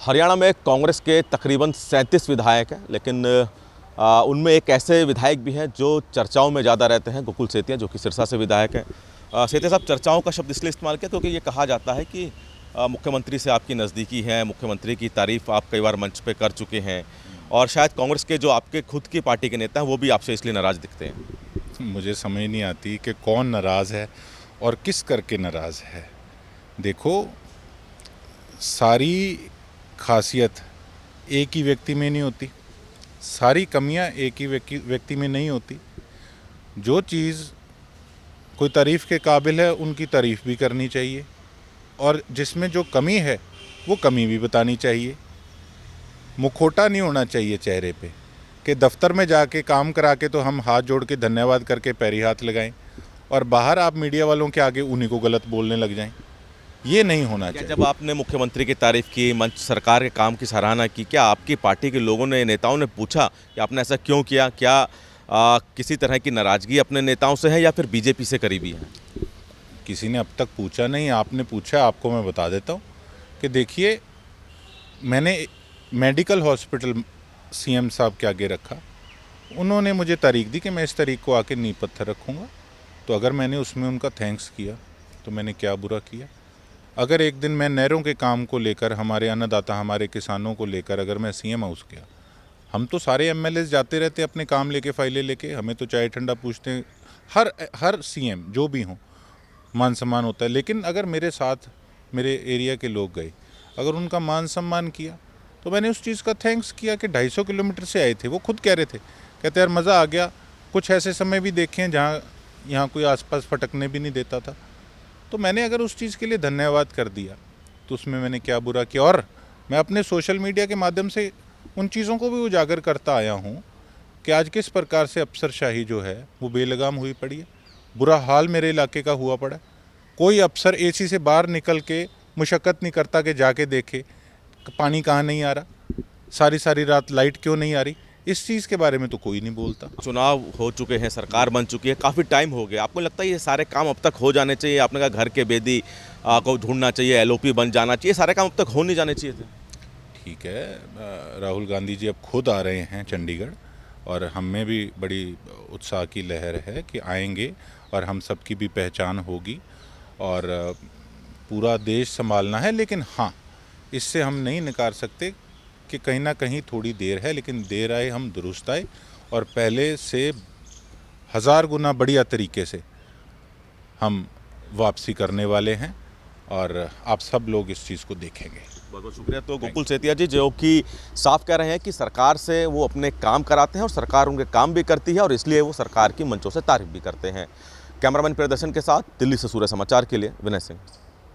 हरियाणा में कांग्रेस के तकरीबन 37 विधायक हैं, लेकिन उनमें एक ऐसे विधायक भी हैं जो चर्चाओं में ज़्यादा रहते हैं, गोकुल सेतिया, जो कि सिरसा से विधायक हैं। सेतिया साहब, चर्चाओं का शब्द इसलिए इस्तेमाल किया क्योंकि ये कहा जाता है कि मुख्यमंत्री से आपकी नज़दीकी है, मुख्यमंत्री की तारीफ़ आप कई बार मंच पे कर चुके हैं, और शायद कांग्रेस के जो आपके खुद की पार्टी के नेता हैं वो भी आपसे इसलिए नाराज़ दिखते हैं। मुझे समझ नहीं आती कि कौन नाराज़ है और किस करके नाराज़ है। देखो, सारी खासियत एक ही व्यक्ति में नहीं होती, सारी कमियां एक ही व्यक्ति में नहीं होती। जो चीज़ कोई तारीफ़ के काबिल है उनकी तारीफ़ भी करनी चाहिए, और जिसमें जो कमी है वो कमी भी बतानी चाहिए। मुखौटा नहीं होना चाहिए चेहरे पे कि दफ्तर में जाके काम करा के तो हम हाथ जोड़ के धन्यवाद करके पैरी हाथ लगाएं और बाहर आप मीडिया वालों के आगे उन्हीं को गलत बोलने लग जाएं। ये नहीं होना चाहिए। जब आपने मुख्यमंत्री की तारीफ़ की, मंच सरकार के काम की सराहना की, क्या आपकी पार्टी के लोगों ने, नेताओं ने पूछा कि आपने ऐसा क्यों किया? क्या किसी तरह की नाराज़गी अपने नेताओं से है या फिर बीजेपी से करीबी है? किसी ने अब तक पूछा नहीं, आपने पूछा। आपको मैं बता देता हूँ कि देखिए, मैंने मेडिकल हॉस्पिटल सीएम साहब के आगे रखा, उन्होंने मुझे तारीख दी कि मैं इस तारीख को आके नींव पत्थर रखूँगा। तो अगर मैंने उसमें उनका थैंक्स किया तो मैंने क्या बुरा किया? अगर एक दिन मैं नहरों के काम को लेकर, हमारे अन्नदाता, हमारे किसानों को लेकर अगर मैं सीएम हाउस गया, हम तो सारे एमएलए जाते रहते अपने काम लेके, फाइलें लेके, हमें तो चाय ठंडा पूछते हैं। हर सीएम जो भी हों, मान सम्मान होता है। लेकिन अगर मेरे साथ मेरे एरिया के लोग गए, अगर उनका मान सम्मान किया, तो मैंने उस चीज़ का थैंक्स किया कि 250 किलोमीटर से आए थे। वो खुद कह रहे थे, कहते यार मज़ा आ गया। कुछ ऐसे समय भी देखे हैं जहाँ यहाँ कोई आसपास फटकने भी नहीं देता था। तो मैंने अगर उस चीज़ के लिए धन्यवाद कर दिया तो उसमें मैंने क्या बुरा किया? और मैं अपने सोशल मीडिया के माध्यम से उन चीज़ों को भी उजागर करता आया हूँ कि आज किस प्रकार से अफसरशाही जो है वो बेलगाम हुई पड़ी है। बुरा हाल मेरे इलाके का हुआ पड़ा। कोई अफसर एसी से बाहर निकल के मुशक्क़त नहीं करता कि जाके देखे पानी कहाँ नहीं आ रहा, सारी सारी रात लाइट क्यों नहीं आ रही। इस चीज़ के बारे में तो कोई नहीं बोलता। चुनाव हो चुके हैं, सरकार बन चुकी है, काफ़ी टाइम हो गया। आपको लगता है ये सारे काम अब तक हो जाने चाहिए? आपने कहा घर के बेदी को ढूंढना चाहिए, एलओपी बन जाना चाहिए, सारे काम अब तक हो नहीं जाने चाहिए थे? ठीक है, राहुल गांधी जी अब खुद आ रहे हैं चंडीगढ़, और हम में भी बड़ी उत्साह की लहर है कि आएंगे और हम सबकी भी पहचान होगी और पूरा देश संभालना है। लेकिन हाँ, इससे हम नहीं नकार सकते कि कहीं ना कहीं थोड़ी देर है, लेकिन देर आए हम दुरुस्त आए, और पहले से 1000 गुना बढ़िया तरीके से हम वापसी करने वाले हैं, और आप सब लोग इस चीज़ को देखेंगे। बहुत बहुत शुक्रिया। तो गोकुल सेतिया जी, जो कि साफ कह रहे हैं कि सरकार से वो अपने काम कराते हैं और सरकार उनके काम भी करती है, और इसलिए वो सरकार की मंचों से तारीफ भी करते हैं। कैमरामैन प्रियदर्शन के साथ दिल्ली से सूर्य समाचार के लिए विनय सिंह।